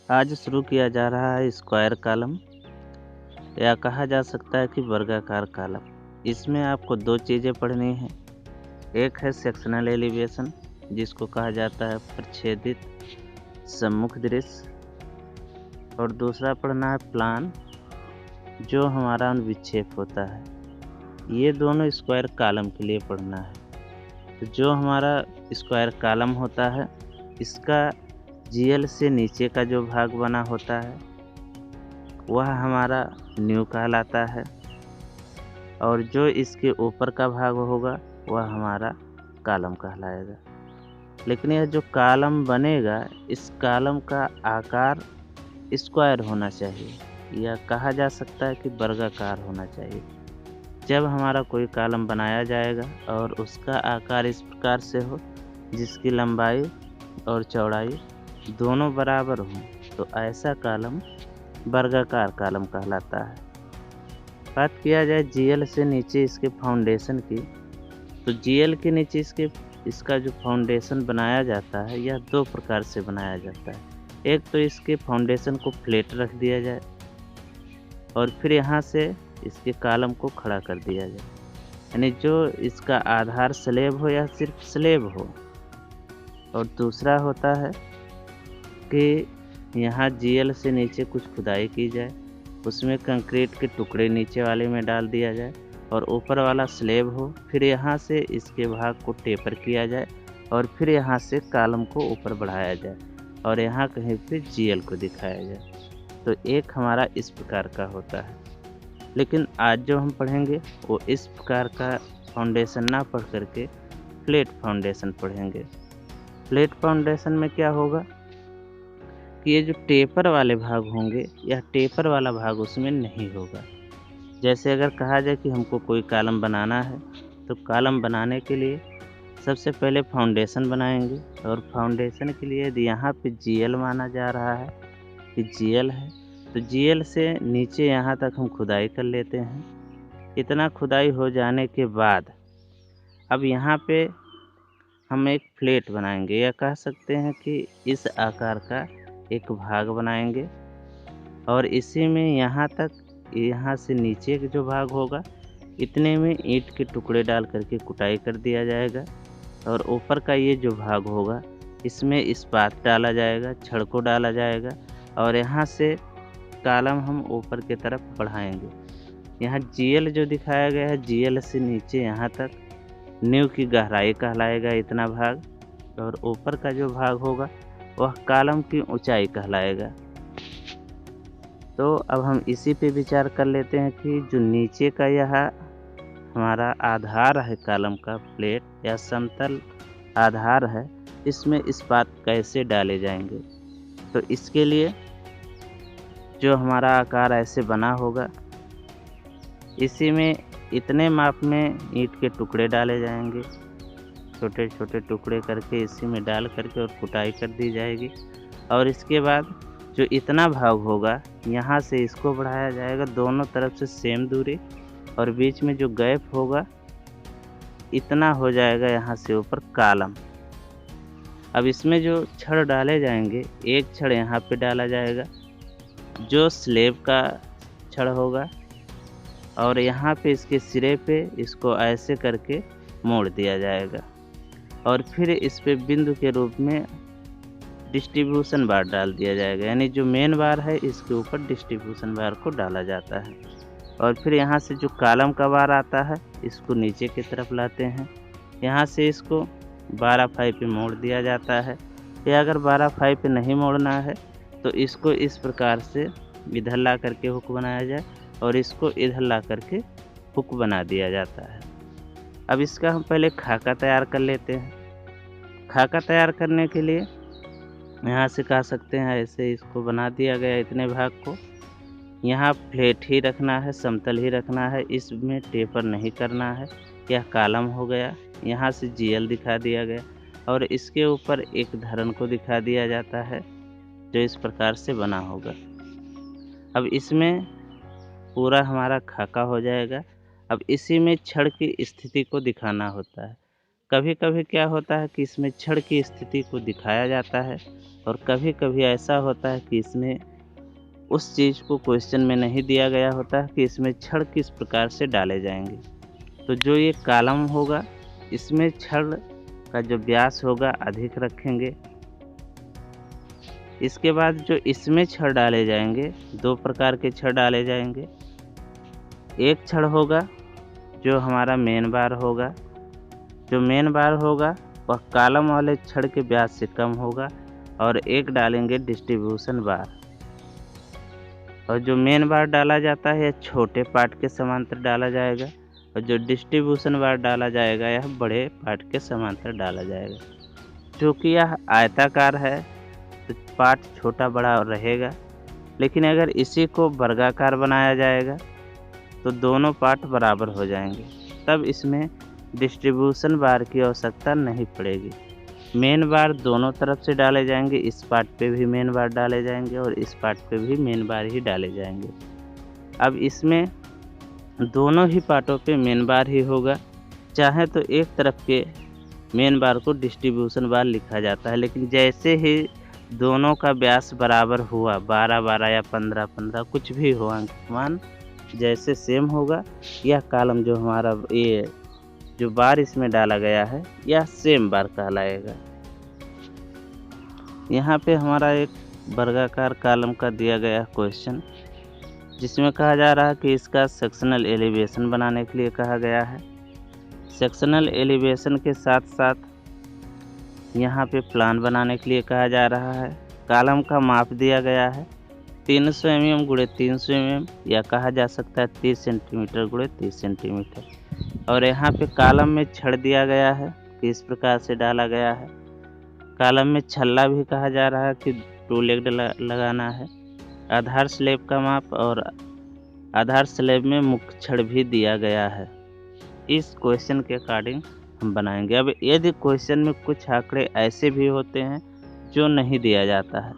आज शुरू किया जा रहा है स्क्वायर कॉलम या कहा जा सकता है कि वर्गाकार कॉलम। इसमें आपको दो चीज़ें पढ़नी हैं। एक है सेक्शनल एलिवेशन जिसको कहा जाता है प्रच्छेदित सम्मुख दृश्य, और दूसरा पढ़ना है प्लान जो हमारा अनुविक्षेप होता है। ये दोनों स्क्वायर कॉलम के लिए पढ़ना है। तो जो हमारा स्क्वायर कॉलम होता है इसका जीएल से नीचे का जो भाग बना होता है वह हमारा न्यू कहलाता है, और जो इसके ऊपर का भाग होगा वह हमारा कॉलम कहलाएगा। लेकिन यह जो कॉलम बनेगा इस कॉलम का आकार स्क्वायर होना चाहिए या कहा जा सकता है कि वर्गाकार होना चाहिए। जब हमारा कोई कॉलम बनाया जाएगा और उसका आकार इस प्रकार से हो जिसकी लंबाई और चौड़ाई दोनों बराबर हों तो ऐसा कॉलम वर्गाकार कॉलम कहलाता है। बात किया जाए जीएल से नीचे इसके फाउंडेशन की, तो जीएल के नीचे इसका जो फाउंडेशन बनाया जाता है यह दो प्रकार से बनाया जाता है। एक तो इसके फाउंडेशन को फ्लैट रख दिया जाए और फिर यहाँ से इसके कॉलम को खड़ा कर दिया जाए, यानी जो इसका आधार स्लेब हो या सिर्फ स्लेब हो। और दूसरा होता है कि यहाँ जीएल से नीचे कुछ खुदाई की जाए, उसमें कंक्रीट के टुकड़े नीचे वाले में डाल दिया जाए और ऊपर वाला स्लेब हो, फिर यहाँ से इसके भाग को टेपर किया जाए और फिर यहाँ से कॉलम को ऊपर बढ़ाया जाए और यहाँ कहीं पे जीएल को दिखाया जाए। तो एक हमारा इस प्रकार का होता है। लेकिन आज जो हम पढ़ेंगे वो इस प्रकार का फाउंडेशन ना पढ़ करके फ्लैट फाउंडेशन पढ़ेंगे। फ्लैट फाउंडेशन में क्या होगा कि ये जो टेपर वाले भाग होंगे यह टेपर वाला भाग उसमें नहीं होगा। जैसे अगर कहा जाए कि हमको कोई कॉलम बनाना है तो कॉलम बनाने के लिए सबसे पहले फाउंडेशन बनाएंगे, और फाउंडेशन के लिए यदि यहाँ पे जीएल माना जा रहा है कि जीएल है तो जीएल से नीचे यहाँ तक हम खुदाई कर लेते हैं। इतना खुदाई हो जाने के बाद अब यहाँ पे हम एक फ्लैट बनाएंगे या कह सकते हैं कि इस आकार का एक भाग बनाएंगे, और इसी में यहाँ तक यहाँ से नीचे का जो भाग होगा इतने में ईंट के टुकड़े डाल करके कुटाई कर दिया जाएगा, और ऊपर का ये जो भाग होगा इसमें इस्पात डाला जाएगा, छड़ को डाला जाएगा, और यहाँ से कॉलम हम ऊपर की तरफ बढ़ाएंगे। यहाँ जीएल जो दिखाया गया है जीएल से नीचे यहाँ तक नींव की गहराई कहलाएगा इतना भाग, और ऊपर का जो भाग होगा वह कॉलम की ऊंचाई कहलाएगा। तो अब हम इसी पे विचार कर लेते हैं कि जो नीचे का यह हमारा आधार है कॉलम का, प्लेट या समतल आधार है, इसमें इस्पात कैसे डाले जाएंगे। तो इसके लिए जो हमारा आकार ऐसे बना होगा इसी में इतने माप में ईंट के टुकड़े डाले जाएंगे, छोटे छोटे टुकड़े करके इसी में डाल करके और कुटाई कर दी जाएगी। और इसके बाद जो इतना भाग होगा यहाँ से इसको बढ़ाया जाएगा दोनों तरफ से सेम दूरी, और बीच में जो गैप होगा इतना हो जाएगा यहाँ से ऊपर कॉलम। अब इसमें जो छड़ डाले जाएंगे एक छड़ यहाँ पे डाला जाएगा जो स्लेब का छड़ होगा, और यहाँ पे इसके सिरे पे इसको ऐसे करके मोड़ दिया जाएगा, और फिर इस पे बिंदु के रूप में डिस्ट्रीब्यूशन बार डाल दिया जाएगा, यानी जो मेन बार है इसके ऊपर डिस्ट्रीब्यूशन बार को डाला जाता है। और फिर यहाँ से जो कॉलम का बार आता है इसको नीचे की तरफ लाते हैं, यहाँ से इसको 12 फाई पे मोड़ दिया जाता है, या अगर 12 फाई पे नहीं मोड़ना है तो इसको इस प्रकार से इधर ला करके हुक बनाया जाए और इसको इधर ला करके हुक बना दिया जाता है। अब इसका हम पहले खाका तैयार कर लेते हैं। खाका तैयार करने के लिए यहाँ से कह सकते हैं ऐसे इसको बना दिया गया इतने भाग को। यहाँ फ्लैट ही रखना है, समतल ही रखना है, इसमें टेपर नहीं करना है। यह कॉलम हो गया, यहाँ से जीएल दिखा दिया गया और इसके ऊपर एक धरन को दिखा दिया जाता है जो इस प्रकार से बना होगा। अब इसमें पूरा हमारा खाका हो जाएगा। अब इसी में छड़ की स्थिति को दिखाना होता है। कभी कभी क्या होता है कि इसमें छड़ की स्थिति को दिखाया जाता है और कभी कभी ऐसा होता है कि इसमें उस चीज़ को क्वेश्चन में नहीं दिया गया होता है कि इसमें छड़ किस प्रकार से डाले जाएंगे। तो जो ये कॉलम होगा इसमें छड़ का जो व्यास होगा अधिक रखेंगे। इसके बाद जो इसमें छड़ डाले जाएंगे, दो प्रकार के छड़ डाले जाएंगे। एक छड़ होगा जो हमारा मेन बार होगा, जो मेन बार होगा वह कॉलम वाले छड़ के व्यास से कम होगा, और एक डालेंगे डिस्ट्रीब्यूशन बार। और जो मेन बार डाला जाता है यह छोटे पार्ट के समांतर डाला जाएगा, और जो डिस्ट्रीब्यूशन बार डाला जाएगा यह बड़े पार्ट के समांतर डाला जाएगा। क्योंकि यह आयताकार है तो पार्ट छोटा बड़ा रहेगा, लेकिन अगर इसी को वर्गाकार बनाया जाएगा तो दोनों पार्ट बराबर हो जाएंगे, तब इसमें डिस्ट्रीब्यूशन बार की आवश्यकता नहीं पड़ेगी। मेन बार दोनों तरफ से डाले जाएंगे, इस पार्ट पे भी मेन बार डाले जाएंगे और इस पार्ट पे भी मेन बार ही डाले जाएंगे। अब इसमें दोनों ही पार्टों पे मेन बार ही होगा। चाहे तो एक तरफ के मेन बार को डिस्ट्रीब्यूशन बार लिखा जाता है, लेकिन जैसे ही दोनों का व्यास बराबर हुआ, 12-12 या 15-15 कुछ भी हो, अंकमान जैसे सेम होगा, यह कॉलम जो हमारा ये जो बार इसमें डाला गया है यह सेम बार कहलाएगा। यहाँ पे हमारा एक वर्गाकार कॉलम का दिया गया क्वेश्चन, जिसमें कहा जा रहा है कि इसका सेक्शनल एलिवेशन बनाने के लिए कहा गया है। सेक्शनल एलिवेशन के साथ साथ यहाँ पे प्लान बनाने के लिए कहा जा रहा है। कॉलम का माप दिया गया है 300 mm गुणे 300 mm, या कहा जा सकता है 30 सेंटीमीटर गुणे 30 सेंटीमीटर। और यहाँ पे कॉलम में छड़ दिया गया है कि इस प्रकार से डाला गया है। कॉलम में छल्ला भी कहा जा रहा है कि 2 लेग लगाना है। आधार स्लैब का माप और आधार स्लैब में मुख्य छड़ भी दिया गया है। इस क्वेश्चन के अकॉर्डिंग हम बनाएंगे। अब यदि क्वेश्चन में कुछ आंकड़े ऐसे भी होते हैं जो नहीं दिया जाता है,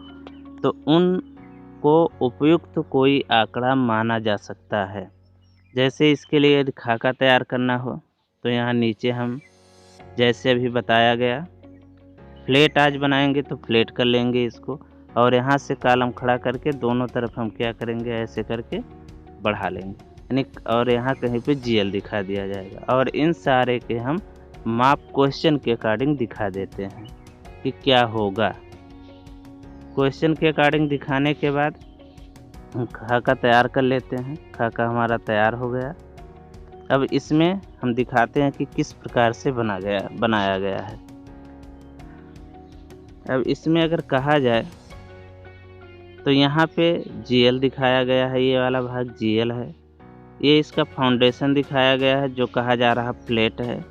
तो उनको उपयुक्त कोई आंकड़ा माना जा सकता है। जैसे इसके लिए यदि खाका तैयार करना हो तो यहाँ नीचे हम जैसे अभी बताया गया फ्लैट आज बनाएंगे तो फ्लैट कर लेंगे इसको, और यहाँ से कॉलम खड़ा करके दोनों तरफ हम क्या करेंगे, ऐसे करके बढ़ा लेंगे, यानी और यहाँ कहीं पे GL दिखा दिया जाएगा। और इन सारे के हम माप क्वेश्चन के अकॉर्डिंग दिखा देते हैं कि क्या होगा। क्वेश्चन के अकॉर्डिंग दिखाने के बाद हम खाका तैयार कर लेते हैं। खाका हमारा तैयार हो गया। अब इसमें हम दिखाते हैं कि किस प्रकार से बनाया गया है। अब इसमें अगर कहा जाए तो यहाँ पे GL दिखाया गया है, ये वाला भाग GL है। ये इसका फाउंडेशन दिखाया गया है जो कहा जा रहा प्लेट है,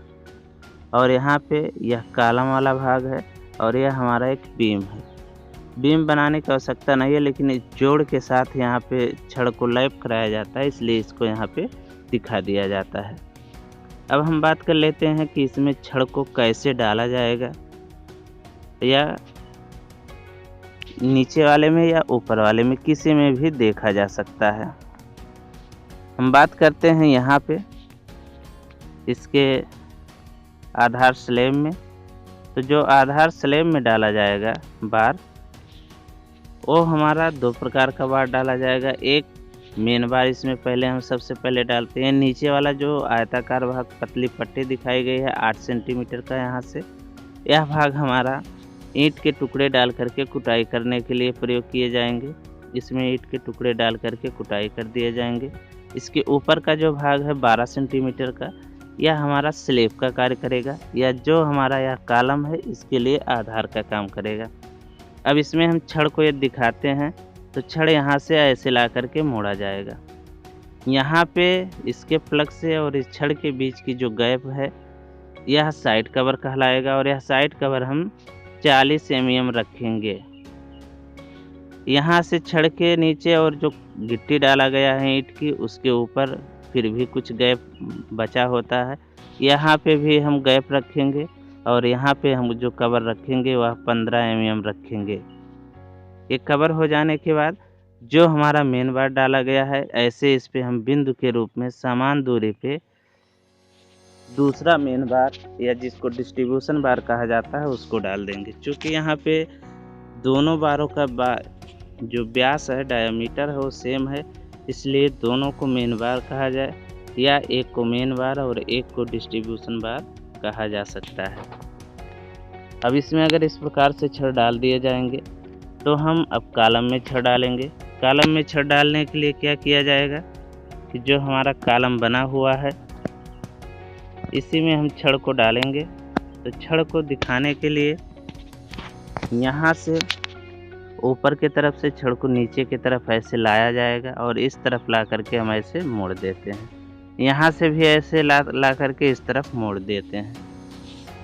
और यहाँ पे यह कॉलम वाला भाग है, और यह हमारा एक बीम है। बीम बनाने की आवश्यकता नहीं है, लेकिन इस जोड़ के साथ यहाँ पे छड़ को लैप कराया जाता है, इसलिए इसको यहाँ पे दिखा दिया जाता है। अब हम बात कर लेते हैं कि इसमें छड़ को कैसे डाला जाएगा, या नीचे वाले में या ऊपर वाले में, किसी में भी देखा जा सकता है। हम बात करते हैं यहाँ पे इसके आधार स्लैब में। तो जो आधार स्लैब में डाला जाएगा बार, वो हमारा 2 प्रकार का बार डाला जाएगा। एक मेन बार इसमें पहले हम सबसे पहले डालते हैं। नीचे वाला जो आयताकार भाग पतली पट्टी दिखाई गई है 8 सेंटीमीटर का, यहाँ से यह भाग हमारा ईंट के टुकड़े डाल करके कुटाई करने के लिए प्रयोग किए जाएंगे। इसमें ईंट के टुकड़े डाल करके कुटाई कर दिए जाएंगे। इसके ऊपर का जो भाग है 12 सेंटीमीटर का, यह हमारा स्लैब का कार्य करेगा, या जो हमारा यह कॉलम है इसके लिए आधार का काम करेगा। अब इसमें हम छड़ को यदि दिखाते हैं तो छड़ यहाँ से ऐसे ला करके मोड़ा जाएगा। यहाँ पे इसके प्लग से और इस छड़ के बीच की जो गैप है यह साइड कवर कहलाएगा, और यह साइड कवर हम 40 mm रखेंगे। यहाँ से छड़ के नीचे और जो गिट्टी डाला गया है ईंट की, उसके ऊपर फिर भी कुछ गैप बचा होता है, यहाँ पे भी हम गैप रखेंगे, और यहाँ पे हम जो कवर रखेंगे वह 15 mm रखेंगे। ये कवर हो जाने के बाद जो हमारा मेन बार डाला गया है, ऐसे इस पे हम बिंदु के रूप में समान दूरी पे दूसरा मेन बार, या जिसको डिस्ट्रीब्यूशन बार कहा जाता है, उसको डाल देंगे। क्योंकि यहाँ पे दोनों बारों का जो व्यास है, डायमीटर है, वो सेम है, इसलिए दोनों को मेन बार कहा जाए, या एक को मेन बार और एक को डिस्ट्रीब्यूशन बार कहा जा सकता है। अब इसमें अगर इस प्रकार से छड़ डाल दिए जाएंगे तो हम अब कॉलम में छड़ डालेंगे। कॉलम में छड़ डालने के लिए क्या किया जाएगा कि जो हमारा कॉलम बना हुआ है इसी में हम छड़ को डालेंगे। तो छड़ को दिखाने के लिए यहाँ से ऊपर की तरफ से छड़ को नीचे की तरफ ऐसे लाया जाएगा और इस तरफ ला करके हम ऐसे मोड़ देते हैं। यहाँ से भी ऐसे ला करके इस तरफ मोड़ देते हैं।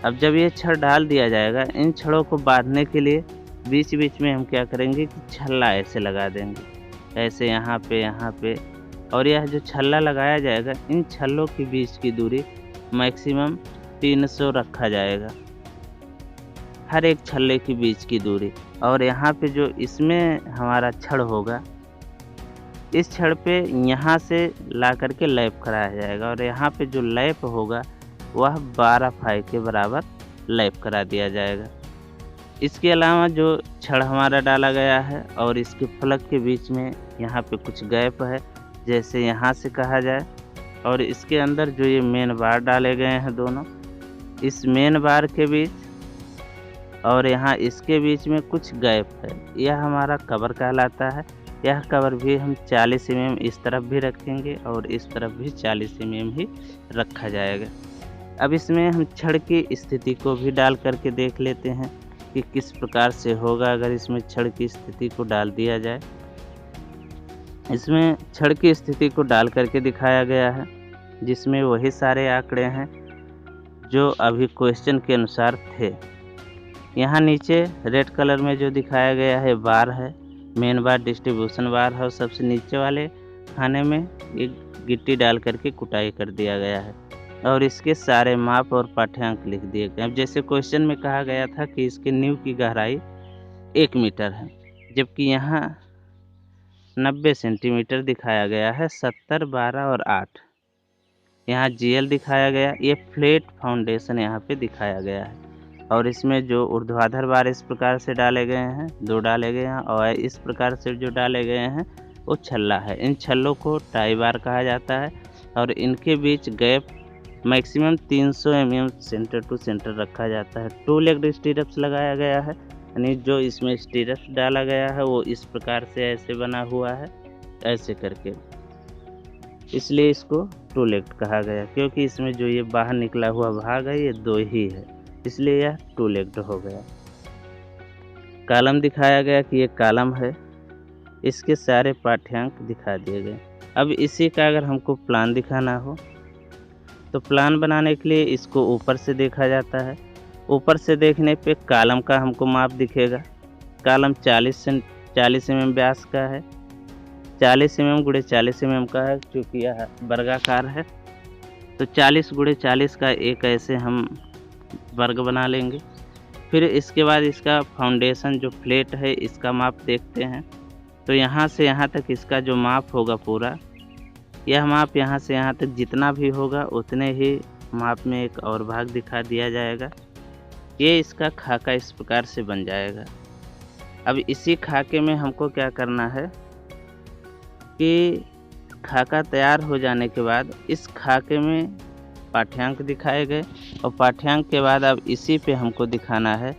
अब जब ये छड़ डाल दिया जाएगा, इन छड़ों को बांधने के लिए बीच बीच में हम क्या करेंगे कि छल्ला ऐसे लगा देंगे, ऐसे यहाँ पे। और यह जो छल्ला लगाया जाएगा, इन छल्लों के बीच की दूरी मैक्सिमम 300 रखा जाएगा, हर एक छल्ले के बीच की दूरी। और यहाँ पे जो इसमें हमारा छड़ होगा, इस छड़ पे यहाँ से ला करके लैप कराया जाएगा और यहाँ पे जो लैप होगा वह 12 फाई के बराबर लैप करा दिया जाएगा। इसके अलावा जो छड़ हमारा डाला गया है और इसके फलक के बीच में यहाँ पे कुछ गैप है, जैसे यहाँ से कहा जाए, और इसके अंदर जो ये मेन बार डाले गए हैं दोनों, इस मेन बार के बीच और यहाँ इसके बीच में कुछ गैप है, यह हमारा कवर कहलाता है। यह कवर भी हम 40 mm इस तरफ भी रखेंगे और इस तरफ भी 40 mm ही रखा जाएगा। अब इसमें हम छड़ की स्थिति को भी डाल करके देख लेते हैं कि किस प्रकार से होगा अगर इसमें छड़ की स्थिति को डाल दिया जाए। इसमें छड़ की स्थिति को डाल करके दिखाया गया है, जिसमें वही सारे आंकड़े हैं जो अभी क्वेश्चन के अनुसार थे। यहाँ नीचे रेड कलर में जो दिखाया गया है बार है, मेन बार, डिस्ट्रीब्यूशन बार है, और सबसे नीचे वाले खाने में एक गिट्टी डाल करके कुटाई कर दिया गया है और इसके सारे माप और पाठ्यांक लिख दिए गए। अब जैसे क्वेश्चन में कहा गया था कि इसके नींव की गहराई 1 मीटर है, जबकि यहाँ 90 सेंटीमीटर दिखाया गया है, 70, 12 और 8 यहाँ GL दिखाया गया। ये फ्लैट फाउंडेशन यहाँ पे दिखाया गया है और इसमें जो ऊर्ध्वाधर बार इस प्रकार से डाले गए हैं, 2 डाले गए हैं, और इस प्रकार से जो डाले गए हैं वो छल्ला है। इन छल्लों को टाई बार कहा जाता है और इनके बीच gap maximum 300 mm centre to centre रखा जाता है। 2 लेग स्टीरअप्स लगाया गया है, यानी जो इसमें स्टीरअप्स डाला गया है वो इस प्रकार से ऐसे बना हुआ है, ऐसे करके, इसलिए इसको 2 लेग कहा गया, क्योंकि इसमें जो ये बाहर निकला हुआ भाग है ये 2 ही है, इसलिए यह 2 लेग्ड हो गया। कॉलम दिखाया गया कि ये कॉलम है, इसके सारे पाठ्यांक दिखा दिए गए। अब इसी का अगर हमको प्लान दिखाना हो तो प्लान बनाने के लिए इसको ऊपर से देखा जाता है। ऊपर से देखने पे कॉलम का हमको माप दिखेगा। कॉलम 40 mm व्यास का है, 40 mm गुणे 40 mm का है, क्योंकि यह वर्गाकार है। तो 40 गुणे 40 का एक ऐसे हम वर्ग बना लेंगे। फिर इसके बाद इसका फाउंडेशन जो फ्लैट है इसका माप देखते हैं। तो यहाँ से यहाँ तक इसका जो माप होगा पूरा, यह माप यहाँ से यहाँ तक जितना भी होगा उतने ही माप में एक और भाग दिखा दिया जाएगा। ये इसका खाका इस प्रकार से बन जाएगा। अब इसी खाके में हमको क्या करना है कि खाका तैयार हो जाने के बाद इस खाके में पाठ्यांक दिखाए गए और पाठ्यांक के बाद अब इसी पे हमको दिखाना है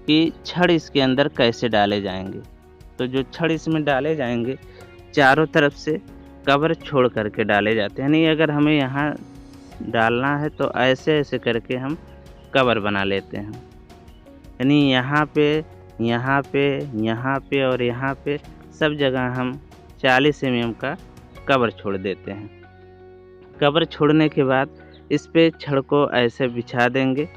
कि छड़ इसके अंदर कैसे डाले जाएंगे। तो जो छड़ इसमें डाले जाएंगे चारों तरफ से कवर छोड़ करके डाले जाते हैं, यानी अगर हमें यहाँ डालना है तो ऐसे ऐसे करके हम कवर बना लेते हैं, यानी यहाँ पे, यहाँ पे, यहाँ पे और यहाँ पे सब जगह हम 40 mm का कवर छोड़ देते हैं। कवर छोड़ने के बाद इस पे छड़ को ऐसे बिछा देंगे।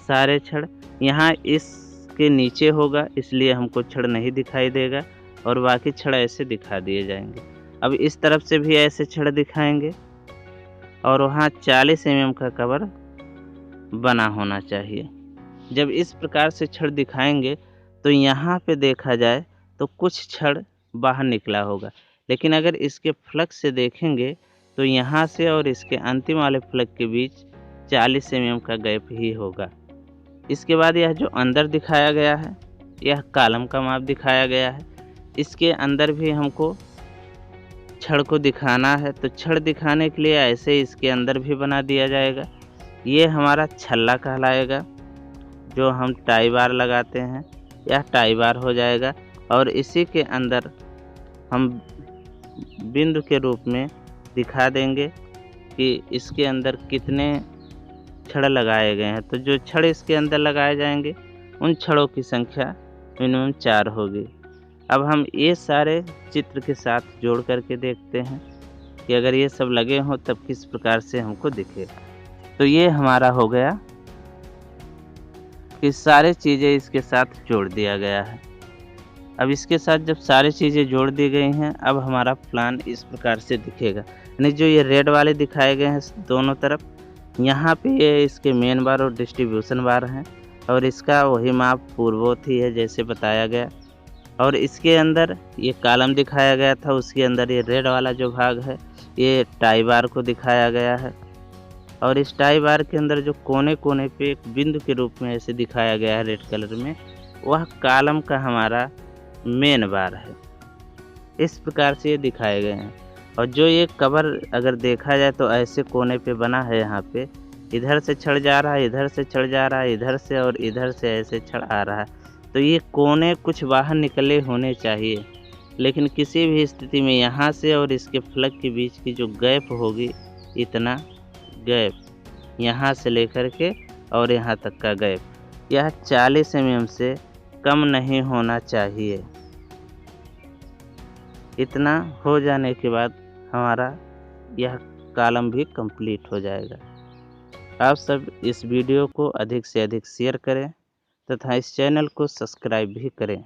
सारे छड़ यहाँ इसके नीचे होगा, इसलिए हमको छड़ नहीं दिखाई देगा और बाकी छड़ ऐसे दिखा दिए जाएंगे। अब इस तरफ से भी ऐसे छड़ दिखाएंगे और वहाँ 40 mm का कवर बना होना चाहिए। जब इस प्रकार से छड़ दिखाएंगे तो यहाँ पे देखा जाए तो कुछ छड़ बाहर निकला होगा, लेकिन अगर इसके फ्लक से देखेंगे तो यहाँ से और इसके अंतिम वाले फ्लक के बीच 40 mm का गैप ही होगा। इसके बाद यह जो अंदर दिखाया गया है यह कॉलम का माप दिखाया गया है। इसके अंदर भी हमको छड़ को दिखाना है, तो छड़ दिखाने के लिए ऐसे इसके अंदर भी बना दिया जाएगा। ये हमारा छल्ला कहलाएगा, जो हम टाई बार लगाते हैं, यह टाई बार हो जाएगा। और इसी के अंदर हम बिंदु के रूप में दिखा देंगे कि इसके अंदर कितने छड़ लगाए गए हैं। तो जो छड़ इसके अंदर लगाए जाएंगे उन छड़ों की संख्या मिनिमम 4 होगी। अब हम ये सारे चित्र के साथ जोड़ करके देखते हैं कि अगर ये सब लगे हों तब किस प्रकार से हमको दिखेगा। तो ये हमारा हो गया कि सारी चीज़ें इसके साथ जोड़ दिया गया है। अब इसके साथ जब सारी चीज़ें जोड़ दी गई हैं, अब हमारा प्लान इस प्रकार से दिखेगा। यानी जो ये रेड वाले दिखाए गए हैं दोनों तरफ, यहाँ पे ये इसके मेन बार और डिस्ट्रीब्यूशन बार हैं, और इसका वही माप पूर्ववत ही है जैसे बताया गया। और इसके अंदर ये कॉलम दिखाया गया था, उसके अंदर ये रेड वाला जो भाग है ये टाई बार को दिखाया गया है। और इस टाई बार के अंदर जो कोने कोने पे एक बिंदु के रूप में ऐसे दिखाया गया है रेड कलर में, वह कॉलम का हमारा मेन बार है। इस प्रकार से ये दिखाए गए हैं। और जो ये कवर अगर देखा जाए तो ऐसे कोने पे बना है, यहाँ पे इधर से छड़ जा रहा है, इधर से छड़ जा रहा है, इधर से और इधर से ऐसे छड़ आ रहा है। तो ये कोने कुछ बाहर निकले होने चाहिए, लेकिन किसी भी स्थिति में यहाँ से और इसके फ्लग के बीच की जो गैप होगी, इतना गैप यहाँ से लेकर के और यहाँ तक का गैप, यह 40 mm से कम नहीं होना चाहिए। इतना हो जाने के बाद हमारा यह कॉलम भी कंप्लीट हो जाएगा। आप सब इस वीडियो को अधिक से अधिक शेयर करें तथा इस चैनल को सब्सक्राइब भी करें।